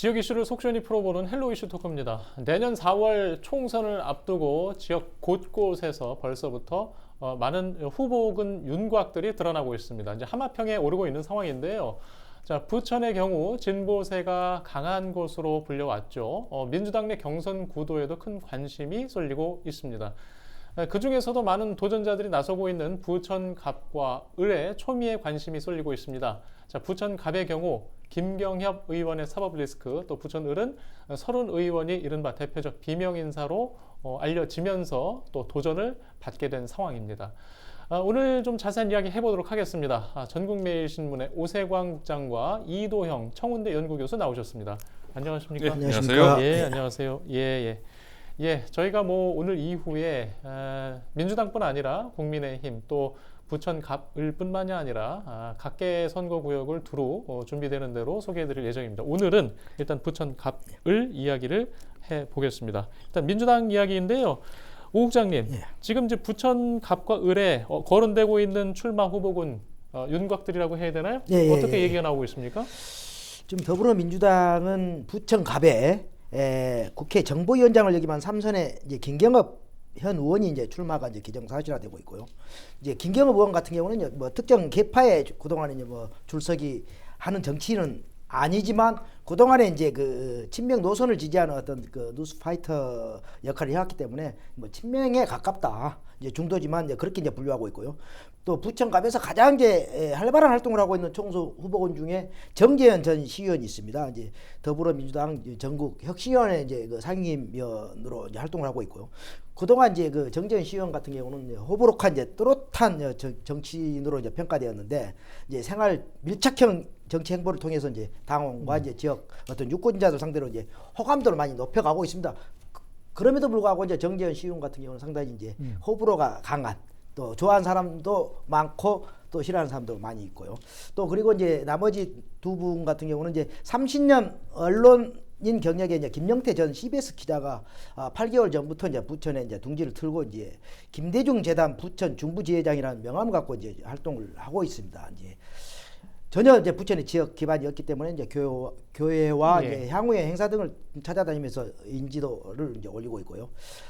지역 이슈를 속 시원히 풀어보는 헬로 이슈 토크입니다. 내년 4월 총선을 앞두고 지역 곳곳에서 벌써부터 많은 후보군 윤곽들이 드러나고 있습니다. 이제 하마평에 오르고 있는 상황인데요. 자, 부천의 경우 진보세가 강한 곳으로 불려왔죠. 민주당 내 경선 구도에도 큰 관심이 쏠리고 있습니다. 그 중에서도 많은 도전자들이 나서고 있는 부천갑과 을의 초미에 관심이 쏠리고 있습니다. 자, 부천갑의 경우 김경협 의원의 사법 리스크, 또 부천을은 서른 의원이 이른바 대표적 비명 인사로 알려지면서 또 도전을 받게 된 상황입니다. 오늘 좀 자세한 이야기 해보도록 하겠습니다. 전국매일신문의 오세광 국장과 이도형 청운대 연구교수 나오셨습니다. 안녕하십니까? 네, 안녕하세요. 예, 안녕하세요. 예, 저희가 뭐 오늘 이후에 민주당뿐 아니라 국민의힘 또 부천갑을뿐만이 아니라 각계 선거구역을 두루 준비되는 대로 소개해드릴 예정입니다. 오늘은 일단 부천갑을 이야기를 해보겠습니다. 일단 민주당 이야기인데요. 오 국장님, 예. 지금 이제 부천갑과 을에 거론되고 있는 출마 후보군 윤곽들이라고 해야 되나요? 예, 어떻게 얘기가 나오고 있습니까? 지금 더불어민주당은 부천갑에 국회 정보위원장을 역임한 3선의 이제 김경업 현 의원이 이제 출마가 이제 기정사실화되고 있고요. 이제 김경업 의원 같은 경우는 뭐 특정 계파에 그동안에 이제 뭐 줄서기 하는 정치인은 아니지만 그동안에 이제 그 친명 노선을 지지하는 어떤 그 뉴스파이터 역할을 해왔기 때문에 뭐 친명에 가깝다. 이제 중도지만 이제 그렇게 이제 분류하고 있고요. 또 부천갑에서 가장 이제 활발한 활동을 하고 있는 총수 후보군 중에 정재현 전 시의원이 있습니다. 이제 더불어민주당 전국 혁신위원회 이제 그 상임위원으로 이제 활동을 하고 있고요. 그동안 이제 그 정재현 시의원 같은 경우는 이제 호불호한 이제 또렷한 정치인으로 이제 평가되었는데 이제 생활 밀착형 정치 행보를 통해서 이제 당원과 이제 지역 어떤 유권자들 상대로 이제 호감도를 많이 높여가고 있습니다. 그럼에도 불구하고 이제 정재현 시의원 같은 경우는 상당히 이제 호불호가 강한 또 좋아하는 사람도 많고 또 싫어하는 사람도 많이 있고요. 또 그리고 이제 나머지 두 분 같은 경우는 이제 30년 언론인 경력의 이제 김영태 전 CBS 기자가 8개월 전부터 이제 부천에 이제 둥지를 틀고 이제 김대중 재단 부천 중부지회장이라는 명함을 갖고 이제 활동을 하고 있습니다. 이제 전혀 이제 부천의 지역 기반이 없기 때문에 이제 교회와 이제 향후의 행사 등을 찾아다니면서 인지도를 이제 올리고 있고요.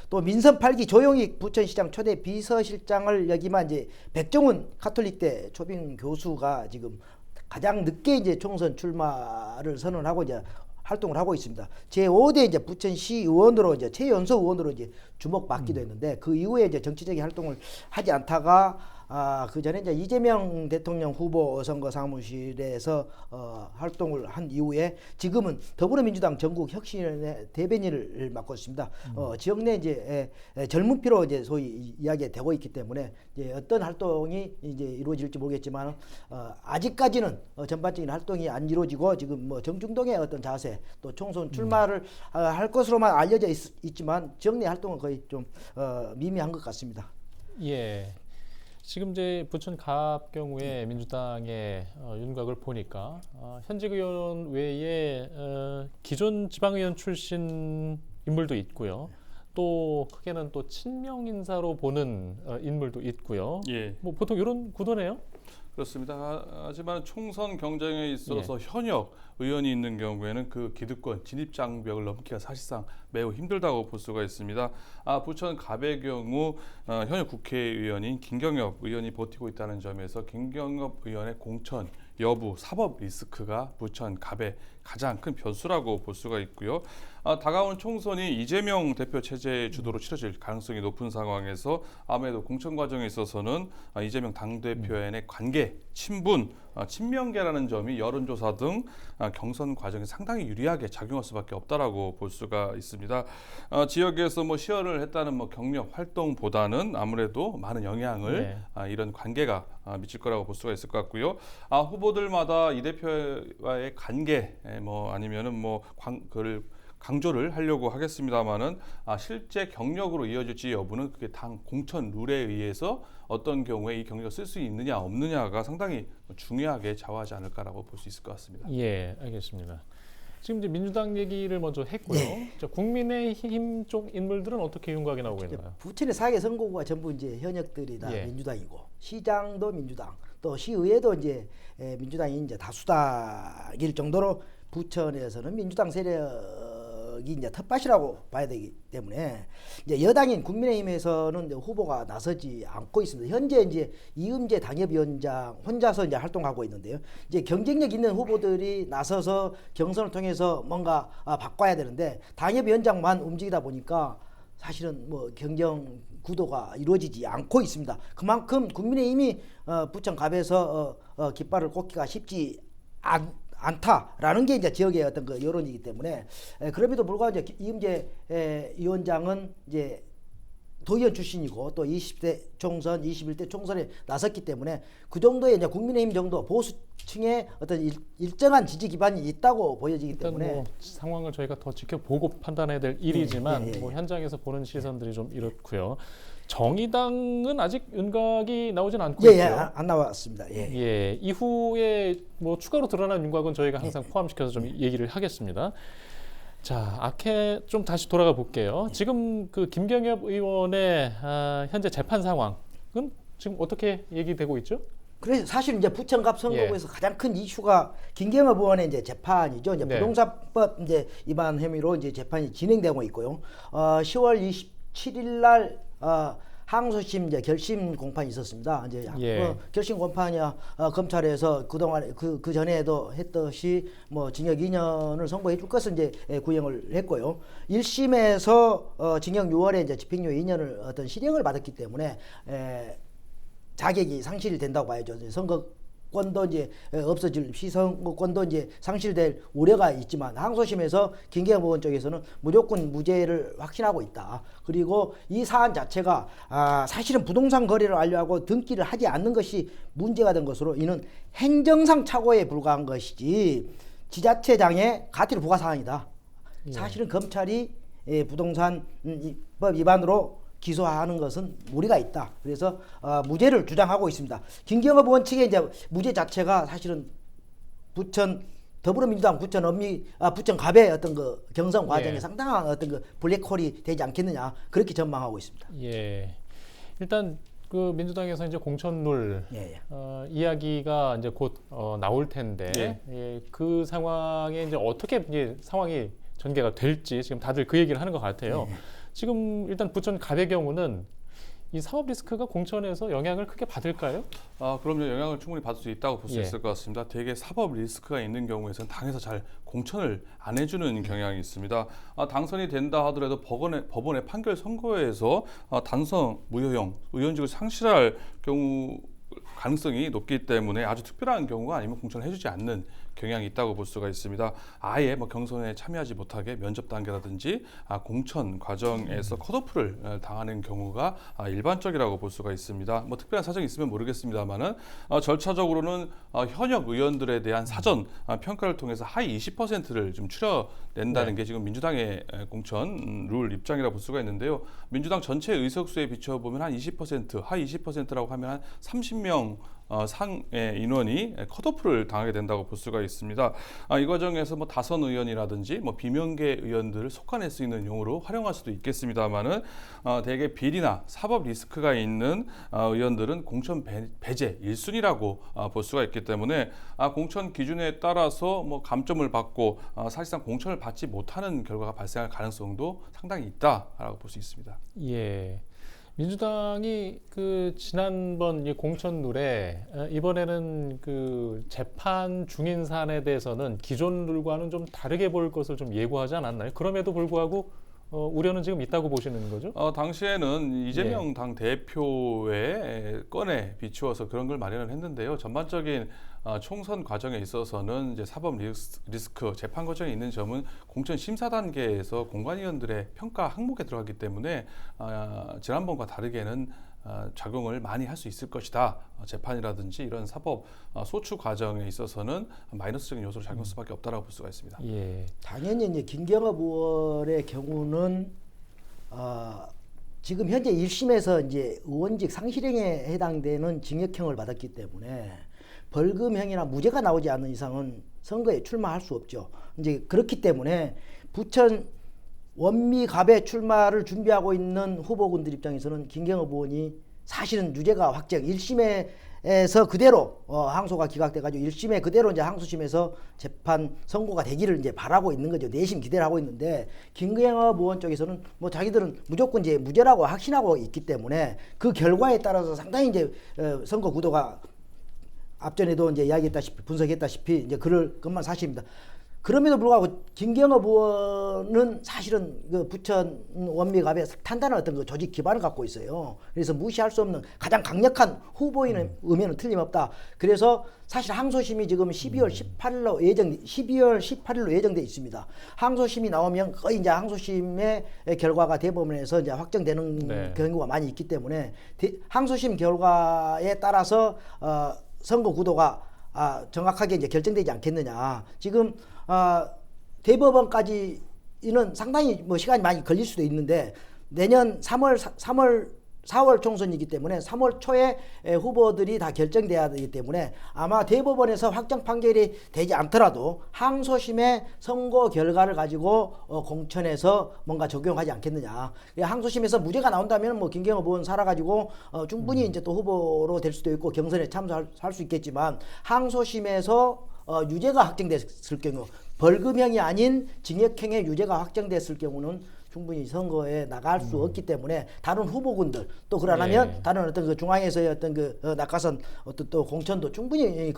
또 민선 8기 조용익 부천시장 초대 비서실장을 역임한 이제 백종훈 가톨릭대 초빙 교수가 지금 가장 늦게 이제 총선 출마를 선언하고 이제 활동을 하고 있습니다. 제5대 이제 부천시 의원으로 이제 최연소 의원으로 이제 주목받기도 했는데 그 이후에 이제 정치적인 활동을 하지 않다가 그 전에 이제 이재명 대통령 후보 선거 사무실에서 활동을 한 이후에 지금은 더불어민주당 전국 혁신위원회 대변인을 맡고 있습니다. 지역 내 이제 젊은 피로 이제 소위 이야기가 되고 있기 때문에 이제 어떤 활동이 이제 이루어질지 모르겠지만 아직까지는 전반적인 활동이 안 이루어지고 지금 뭐 정중동의 어떤 자세 또 총선 출마를 할 것으로만 알려져 있지만 지역 내 활동은 거의 좀 미미한 것 같습니다. 예. 지금 이제 부천갑 경우에 민주당의 윤곽을 보니까 현직 의원 외에 기존 지방의원 출신 인물도 있고요. 또 크게는 또 친명 인사로 보는 인물도 있고요. 예. 뭐 보통 이런 구도네요. 그렇습니다. 하지만 총선 경쟁에 있어서 현역 의원이 있는 경우에는 그 기득권 진입 장벽을 넘기가 사실상 매우 힘들다고 볼 수가 있습니다. 부천갑의 경우 현역 국회의원인 김경엽 의원이 버티고 있다는 점에서 김경엽 의원의 공천 여부, 사법 리스크가 부천갑의 가장 큰 변수라고 볼 수가 있고요. 다가온 총선이 이재명 대표 체제 주도로 치러질 가능성이 높은 상황에서 아무래도 공천 과정에 있어서는 이재명 당대표의 관계, 친분, 친명계라는 점이 여론조사 등 경선 과정에 상당히 유리하게 작용할 수밖에 없다라고 볼 수가 있습니다. 지역에서 뭐 시연을 했다는 뭐 경력 활동보다는 아무래도 많은 영향을 이런 관계가 미칠 거라고 볼 수가 있을 것 같고요. 후보들마다 이 대표와의 관계, 뭐 아니면은 뭐 그를 강조를 하려고 하겠습니다만은 실제 경력으로 이어질지 여부는 그게 당 공천 룰에 의해서 어떤 경우에 이 경력을 쓸 수 있느냐 없느냐가 상당히 중요하게 좌우하지 않을까라고 볼 수 있을 것 같습니다. 예, 알겠습니다. 지금 이제 민주당 얘기를 먼저 했고요. 자, 국민의힘 쪽 인물들은 어떻게 윤곽이 나오고 있나요? 부천의 4개 선거구가 전부 이제 현역들이 다 민주당이고 시장도 민주당, 또 시의회도 이제 민주당이 이제 다수당일 정도로 부천에서는 민주당 세력이 이제 텃밭이라고 봐야 되기 때문에 이제 여당인 국민의힘에서는 이제 후보가 나서지 않고 있습니다. 현재 이제 이음재 당협위원장 혼자서 이제 활동하고 있는데요. 이제 경쟁력 있는 후보들이 나서서 경선을 통해서 뭔가 바꿔야 되는데 당협위원장만 움직이다 보니까 사실은 뭐 경정 구도가 이루어지지 않고 있습니다. 그만큼 국민의힘이 부천갑에서 깃발을 꽂기가 쉽지 않다라는 게 이제 지역의 어떤 그 여론이기 때문에 그럼에도 불구하고 이제 이음재 위원장은 이제 도의원 출신이고 또 20대 총선, 21대 총선에 나섰기 때문에 그 정도의 이제 국민의힘 정도 보수층의 어떤 일정한 지지 기반이 있다고 보여지기 일단 때문에 뭐 상황을 저희가 더 지켜보고 판단해야 될 일이지만 뭐 현장에서 보는 시선들이 좀 이렇고요. 정의당은 아직 윤곽이 나오진 않고 예, 있고요. 안 나왔습니다. 예. 이후에 뭐 추가로 드러난 윤곽은 저희가 항상 포함시켜서 좀 얘기를 하겠습니다. 자, 악해 좀 다시 돌아가 볼게요. 지금 그 김경엽 의원의 현재 재판 상황은 지금 어떻게 얘기되고 있죠? 그래서 사실 이제 부천갑 선거구에서 가장 큰 이슈가 김경엽 의원의 이제 재판이죠. 이제 부동산법 이제 위반 혐의로 이제 재판이 진행되고 있고요. 10월 27일 날 항소심 이제 결심 공판이 있었습니다. 이제 결심 공판이 검찰에서 그동안 그 전에도 했듯이 뭐 징역 2년을 선고해 줄 것을 이제 구형을 했고요. 1심에서 징역 6월에 이제 집행유예 2년을 어떤 실형을 받았기 때문에 자격이 상실된다고 봐야죠. 선거권도 이제 없어질 피선거권도 이제 상실될 우려가 있지만 항소심에서 김경엽 의원 쪽에서는 무조건 무죄를 확신하고 있다. 그리고 이 사안 자체가 사실은 부동산 거래를 완료하고 등기를 하지 않는 것이 문제가 된 것으로 이는 행정상 착오에 불과한 것이지 지자체장의 가태료 부과 사항이다. 사실은 검찰이 부동산법 위반으로 기소하는 것은 무리가 있다. 그래서 무죄를 주장하고 있습니다. 김경엽 의원 측의 이제 무죄 자체가 사실은 더불어민주당 부천갑의 어떤 그 경선 과정에 상당한 어떤 그 블랙홀이 되지 않겠느냐 그렇게 전망하고 있습니다. 예. 일단 그 민주당에서 이제 공천룰 이야기가 이제 곧 나올 텐데 그 상황에 이제 어떻게 이제 상황이 전개가 될지 지금 다들 그 얘기를 하는 것 같아요. 지금 일단 부천갑의 경우는 이 사법 리스크가 공천에서 영향을 크게 받을까요? 그럼요. 영향을 충분히 받을 수 있다고 볼 수 있을 것 같습니다. 대개 사법 리스크가 있는 경우에는 당에서 잘 공천을 안 해주는 경향이 있습니다. 당선이 된다 하더라도 법원의 판결 선고에서 단성 무효형 의원직을 상실할 경우 가능성이 높기 때문에 아주 특별한 경우가 아니면 공천을 해주지 않는 경향이 있다고 볼 수가 있습니다. 아예 뭐 경선에 참여하지 못하게 면접 단계라든지 공천 과정에서 컷오프를 당하는 경우가 일반적이라고 볼 수가 있습니다. 뭐 특별한 사정이 있으면 모르겠습니다만은 절차적으로는 현역 의원들에 대한 사전 평가를 통해서 하위 20%를 좀 추려낸다는 게 지금 민주당의 공천 룰 입장이라고 볼 수가 있는데요. 민주당 전체 의석수에 비춰보면 한 20%, 하위 20%라고 하면 한 30명 상의 인원이 컷오프를 당하게 된다고 볼 수가 있습니다. 이 과정에서 뭐 다선 의원이라든지 뭐 비명계 의원들을 속아낼 수 있는 용어로 활용할 수도 있겠습니다만은 대개 비리나 사법 리스크가 있는 의원들은 공천 배제 1순위라고 볼 수가 있기 때문에 공천 기준에 따라서 뭐 감점을 받고 사실상 공천을 받지 못하는 결과가 발생할 가능성도 상당히 있다라고 볼 수 있습니다. 예. 민주당이 그 지난번 이 공천룰에 이번에는 그 재판 중인 사안에 대해서는 기존 룰과는 좀 다르게 볼 것을 좀 예고하지 않았나요? 그럼에도 불구하고 우려는 지금 있다고 보시는 거죠? 당시에는 이재명 당 대표의 건에 비추어서 그런 걸 마련을 했는데요. 전반적인 총선 과정에 있어서는 이제 사법 리스크 재판 과정에 있는 점은 공천 심사 단계에서 공관위원들의 평가 항목에 들어가기 때문에 지난번과 다르게는 작용을 많이 할 수 있을 것이다. 재판이라든지 이런 사법 소추 과정에 있어서는 마이너스적인 요소로 작용할 수밖에 없다라고 볼 수가 있습니다. 예. 당연히 이제 김경엽 의원의 경우는 지금 현재 1심에서 이제 의원직 상실형에 해당되는 징역형을 받았기 때문에 벌금형이나 무죄가 나오지 않는 이상은 선거에 출마할 수 없죠. 이제 그렇기 때문에 부천 원미갑의 출마를 준비하고 있는 후보군들 입장에서는 김경엽 의원이 사실은 유죄가 확정 1심에 1심에서 그대로 항소가 기각돼가지고 1심에 그대로 이제 항소심에서 재판 선고가 되기를 이제 바라고 있는 거죠. 내심 기대를 하고 있는데 김경엽 의원 쪽에서는 뭐 자기들은 무조건 이제 무죄라고 확신하고 있기 때문에 그 결과에 따라서 상당히 이제 선거 구도가 앞전에도 이제 이야기했다시피 분석했다시피 이제 그럴 것만 사실입니다. 그럼에도 불구하고 김경엽 의원은 사실은 그 부천 원미갑에 탄탄한 어떤 그 조직 기반을 갖고 있어요. 그래서 무시할 수 없는 가장 강력한 후보인의 의미는 틀림없다. 그래서 사실 항소심이 지금 12월 18일로 예정돼 있습니다. 항소심이 나오면 거의 이제 항소심의 결과가 대법원에서 이제 확정되는 네. 경우가 많이 있기 때문에 항소심 결과에 따라서 선거 구도가 정확하게 이제 결정되지 않겠느냐. 지금 대법원까지는 상당히 뭐 시간이 많이 걸릴 수도 있는데 내년 4월 총선이기 때문에 3월 초에 후보들이 다 결정돼야 되기 때문에 아마 대법원에서 확정 판결이 되지 않더라도 항소심의 선거 결과를 가지고 공천에서 뭔가 적용하지 않겠느냐. 항소심에서 무죄가 나온다면 뭐 김경엽 의원 살아가지고 충분히 이제 또 후보로 될 수도 있고 경선에 참석할 수 있겠지만 항소심에서 유죄가 확정됐을 경우 벌금형이 아닌 징역형의 유죄가 확정됐을 경우는 충분히 선거에 나갈 수 없기 때문에 다른 후보군들 또 그러려면 예. 다른 어떤 그 중앙에서의 어떤 그 낙하산 어떤 또 공천도 충분히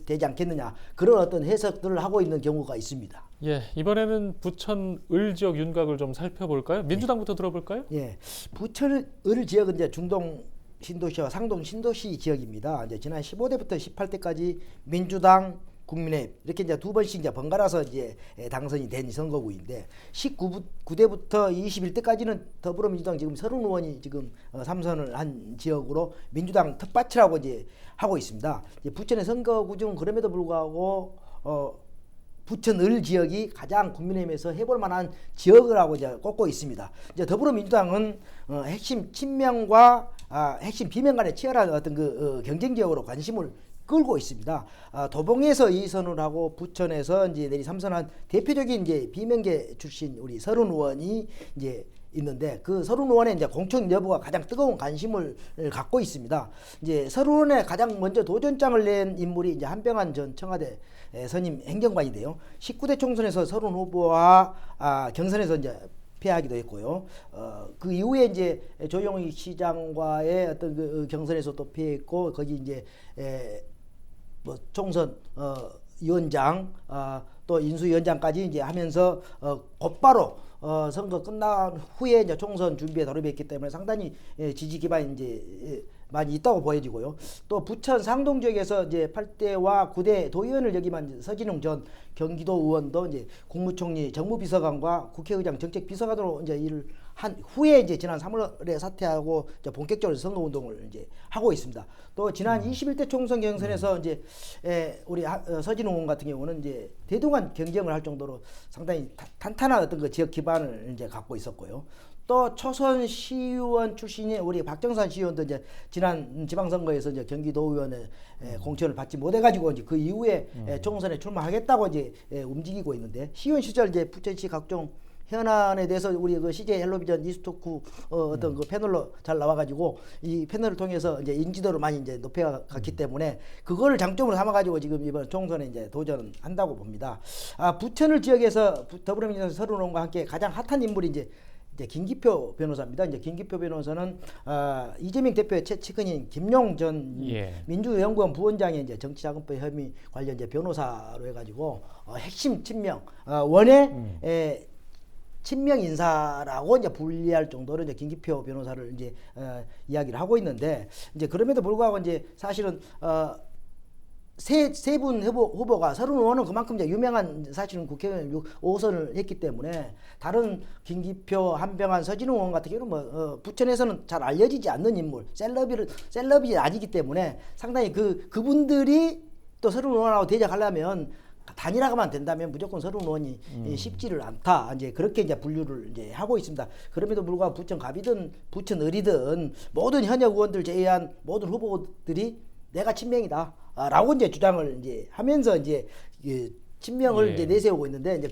되지 않겠느냐 그런 어떤 해석들을 하고 있는 경우가 있습니다. 예, 이번에는 부천 을 지역 윤곽을 좀 살펴볼까요? 민주당부터 들어볼까요? 예, 부천 을 지역은 이제 중동 신도시와 상동 신도시 지역입니다. 이제 지난 15대부터 18대까지 민주당 국민의힘 이렇게 이제 두 번씩 이제 번갈아서 이제 당선이 된 선거구인데 19대부터 21대까지는 더불어민주당 지금 30의원이 지금 3선을 한 지역으로 민주당 텃밭이라고 이제 하고 있습니다. 이제 부천의 선거구중은 그럼에도 불구하고 부천 을 지역이 가장 국민의힘에서 해볼 만한 지역이라고 이제 꼽고 있습니다. 이제 더불어민주당은 핵심 친명과 핵심 비명 간의 치열한 어떤 그 경쟁 지역으로 관심을 끌고 있습니다. 도봉에서 2선을 하고 부천에서 이제 내리 3선한 대표적인 이제 비명계 출신 우리 서른 의원이 이제 있는데 그 서른 의원의 이제 공천 여부가 가장 뜨거운 관심을 갖고 있습니다. 이제 서른 의원의 가장 먼저 도전장을 낸 인물이 이제 한병환 전 청와대 선임 행정관인데요. 19대 총선에서 서른 후보와 경선에서 이제 패하기도 했고요. 그 이후에 이제 조영희 시장과의 어떤 그 경선에서 또 패했고 거기 이제 뭐 총선 위원장 또 인수위원장까지 이제 하면서 곧바로 선거 끝난 후에 이제 총선 준비에 돌입했기 때문에 상당히 지지 기반이 이제 많이 있다고 보여지고요. 또 부천 상동 지역에서 이제 8대와 9대 도의원을 역임한 서진웅 전 경기도 의원도 이제 국무총리 정무비서관과 국회의장 정책비서관으로 이제 일을 한 후에 이제 지난 3월에 사퇴하고 이제 본격적으로 선거 운동을 이제 하고 있습니다. 또 지난 21대 총선 경선에서 이제 우리 서진웅 의원 같은 경우는 이제 대동한 경쟁을 할 정도로 상당히 탄탄한 어떤 그 지역 기반을 이제 갖고 있었고요. 또 초선 시의원 출신의 우리 박정산 시의원도 이제 지난 지방선거에서 이제 경기도의원의 공천을 받지 못해가지고 이제 그 이후에 총선에 출마하겠다고 이제 움직이고 있는데 시의원 시절 이제 부천시 각종 현안에 대해서 우리 그 CJ 헬로비전 뉴스토크 어떤 그 패널로 잘 나와가지고 이 패널을 통해서 이제 인지도를 많이 이제 높여갔기 때문에 그거를 장점으로 삼아가지고 지금 이번 총선에 이제 도전한다고 봅니다. 부천을 지역에서 더불어민주당 서른원과 함께 가장 핫한 인물이 이제 김기표 변호사입니다. 이제 김기표 변호사는 이재명 대표의 최측근인 김용 전 민주연구원 부원장의 이제 정치자금법 혐의 관련 이제 변호사로 해가지고 핵심 친명 원의 친명 인사라고 이제 분리할 정도로 이제 김기표 변호사를 이제 이야기를 하고 있는데 이제 그럼에도 불구하고 이제 사실은 세 분 후보가 서른 의원은 그만큼 이제 유명한 사실은 국회의원 5선을 했기 때문에 다른 김기표, 한병환, 서진웅 의원 같은 경우는 뭐 부천에서는 잘 알려지지 않는 인물, 셀럽이 아니기 때문에 상당히 그분들이 또 서른 의원하고 대적하려면 단일화가만 된다면 무조건 서른 의원이 쉽지를 않다. 이제 그렇게 이제 분류를 이제 하고 있습니다. 그럼에도 불구하고 부천 갑이든 부천 을이든 모든 현역 의원들 제외한 모든 후보들이 내가 친명이다. 라고 이제 주장을 이제 하면서 이제 친명을 이제 내세우고 있는데 이제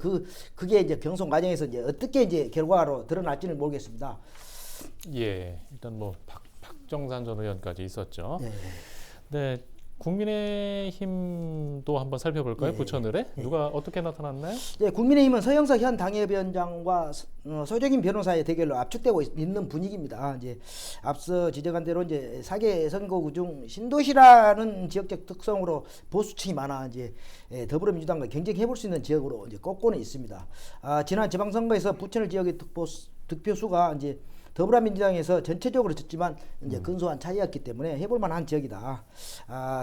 그게 이제 경선 과정에서 이제 어떻게 이제 결과로 드러날지는 모르겠습니다. 예, 일단 뭐 박정산 전 의원까지 있었죠. 네. 네, 국민의힘도 한번 살펴볼까요? 예, 부천 의뢰 누가 어떻게 나타났나요? 예, 국민의힘은 서영석 현 당협위원장과 소정인 변호사의 대결로 압축되고 있는 분위기입니다. 이제 앞서 지적한 대로 이제 4개 선거구 중 신도시라는 지역적 특성으로 보수층이 많아 이제 더불어민주당과 경쟁해볼 수 있는 지역으로 이제 꼽고는 있습니다. 지난 지방선거에서 부천을 지역의 득표수가 이제 더불어민주당에서 전체적으로 졌지만 이제 근소한 차이였기 때문에 해볼 만한 지역이다.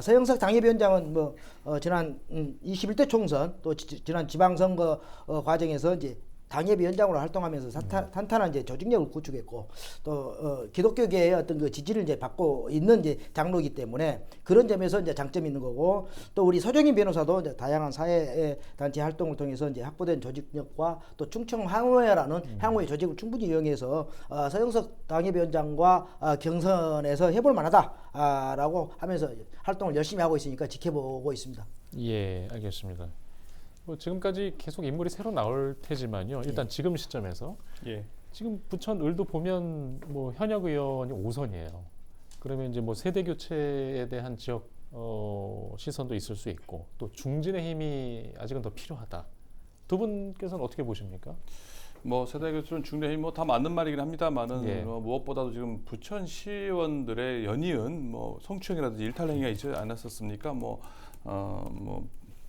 서영석 당협위원장은 지난 21대 총선 또 지난 지방선거 과정에서 이제 당협위원장으로 활동하면서 탄탄한 이제 조직력을 구축했고 또 기독교계의 어떤 그 지지를 이제 받고 있는 이제 장로이기 때문에 그런 점에서 이제 장점이 있는 거고 또 우리 서정인 변호사도 이제 다양한 사회 단체 활동을 통해서 이제 확보된 조직력과 또 충청 향후회라는 향후회 조직을 충분히 이용해서 서영석 당협위원장과 경선에서 해볼 만하다라고 하면서 활동을 열심히 하고 있으니까 지켜보고 있습니다. 예, 알겠습니다. 뭐 지금까지 계속 인물이 새로 나올 테지만요. 일단 지금 시점에서 예. 지금 부천 을도 보면 뭐 현역 의원이 5선이에요. 그러면 이제 뭐 세대 교체에 대한 지역 시선도 있을 수 있고 또 중진의 힘이 아직은 더 필요하다. 두 분께서는 어떻게 보십니까? 뭐 세대 교체는 중대힘 뭐다 맞는 말이긴 합니다만은 예. 무엇보다도 지금 부천 시의원들의 연이은 뭐 성추행이라든지 일탈행위가 있지 않았었습니까? 뭐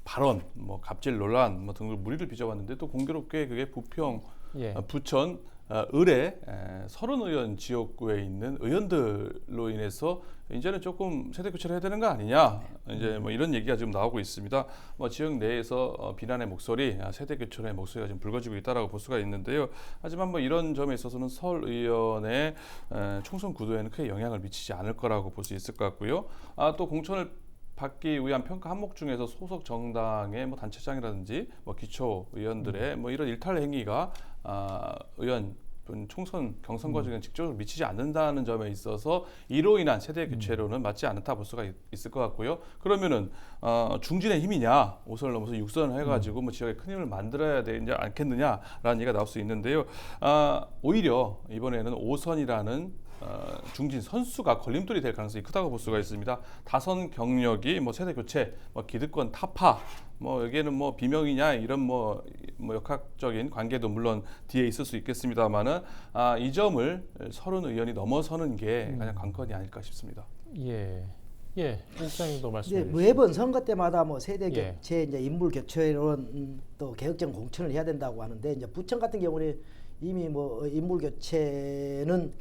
발언, 뭐 갑질 논란 뭐 등을 무리를 빚어왔는데 또 공교롭게 그게 부평, 예. 부천, 을의 서른 의원 지역구에 있는 의원들로 인해서 이제는 조금 세대 교체를 해야 되는 거 아니냐 이제 뭐 이런 얘기가 지금 나오고 있습니다. 뭐 지역 내에서 비난의 목소리, 세대 교체의 목소리가 지금 불거지고 있다라고 볼 수가 있는데요. 하지만 뭐 이런 점에 있어서는 설 의원의 총선 구도에는 크게 영향을 미치지 않을 거라고 볼 수 있을 것 같고요. 또 공천을 받기 위한 평가 항목 중에서 소속 정당의 뭐 단체장이라든지 뭐 기초 의원들의 뭐 이런 일탈 행위가 의원 총선 경선 과정에 직접적으로 미치지 않는다는 점에 있어서 이로 인한 세대 교체로는 맞지 않다 볼 수가 있을 것 같고요. 그러면은 중진의 힘이냐 5선을 넘어서 6선을 해가지고 뭐 지역에 큰 힘을 만들어야 되지 않겠느냐라는 얘기가 나올 수 있는데요. 오히려 이번에는 5선이라는 중진 선수가 걸림돌이 될 가능성이 크다고 볼 수가 있습니다. 다선 경력이 뭐 세대 교체, 뭐 기득권 타파, 뭐 여기에는 뭐 비명이냐 이런 뭐 역학적인 관계도 물론 뒤에 있을 수 있겠습니다만은 이 점을 서른 의원이 넘어서는 게 가장 관건이 아닐까 싶습니다. 예, 예, 일장님도 말씀해 주시죠. 매번 선거 때마다 뭐 세대 예. 교체, 이제 인물 교체론 또 개혁적 공천을 해야 된다고 하는데 이제 부천 같은 경우는 이미 뭐 인물 교체는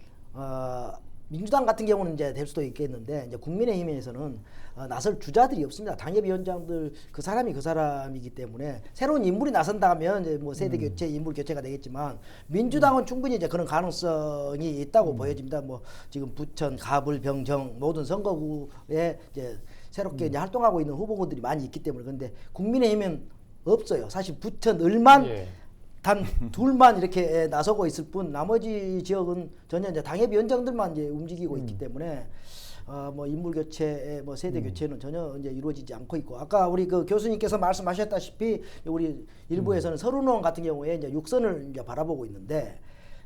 민주당 같은 경우는 이제 될 수도 있겠는데 이제 국민의힘에서는 나설 주자들이 없습니다. 당협위원장들 그 사람이 그 사람이기 때문에 새로운 인물이 나선다면 이제 뭐 세대 교체, 인물 교체가 되겠지만 민주당은 충분히 이제 그런 가능성이 있다고 보여집니다. 뭐 지금 부천, 가불, 병정 모든 선거구에 이제 새롭게 이제 활동하고 있는 후보들이 많이 있기 때문에 그런데 국민의힘은 없어요. 사실 부천, 을만 예. 단 둘만 이렇게 나서고 있을 뿐 나머지 지역은 전혀 이제 당협위원장들만 이제 움직이고 있기 때문에 뭐 인물 교체, 뭐 세대 교체는 전혀 이제 이루어지지 않고 있고 아까 우리 그 교수님께서 말씀하셨다시피 우리 일부에서는 서른원 같은 경우에 이제 6선을 이제 바라보고 있는데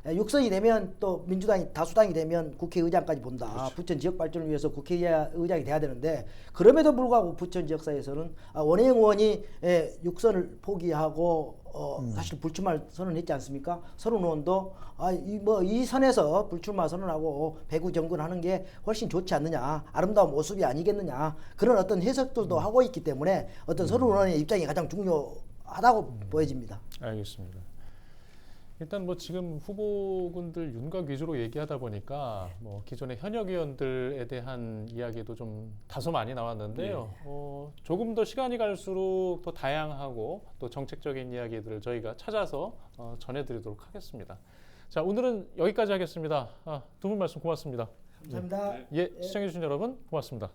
6선이 되면 또 민주당이 다수당이 되면 국회의장까지 본다. 그렇죠. 부천 지역 발전을 위해서 국회의장이 돼야 되는데 그럼에도 불구하고 부천 지역사에서는 원혜영 의원이 6선을 포기하고 사실 불출마 선언했지 않습니까? 서른 의원도 이 선에서 불출마 선언하고 배구 정근하는 게 훨씬 좋지 않느냐, 아름다운 모습이 아니겠느냐 그런 어떤 해석들도 하고 있기 때문에 어떤 서른 의원의 입장이 가장 중요하다고 보여집니다. 알겠습니다. 일단 뭐 지금 후보군들 윤곽 위주로 얘기하다 보니까 뭐 기존의 현역 의원들에 대한 이야기도 좀 다소 많이 나왔는데요. 조금 더 시간이 갈수록 더 다양하고 또 정책적인 이야기들을 저희가 찾아서 전해드리도록 하겠습니다. 자, 오늘은 여기까지 하겠습니다. 두 분 말씀 고맙습니다. 감사합니다. 예, 시청해주신 여러분 고맙습니다.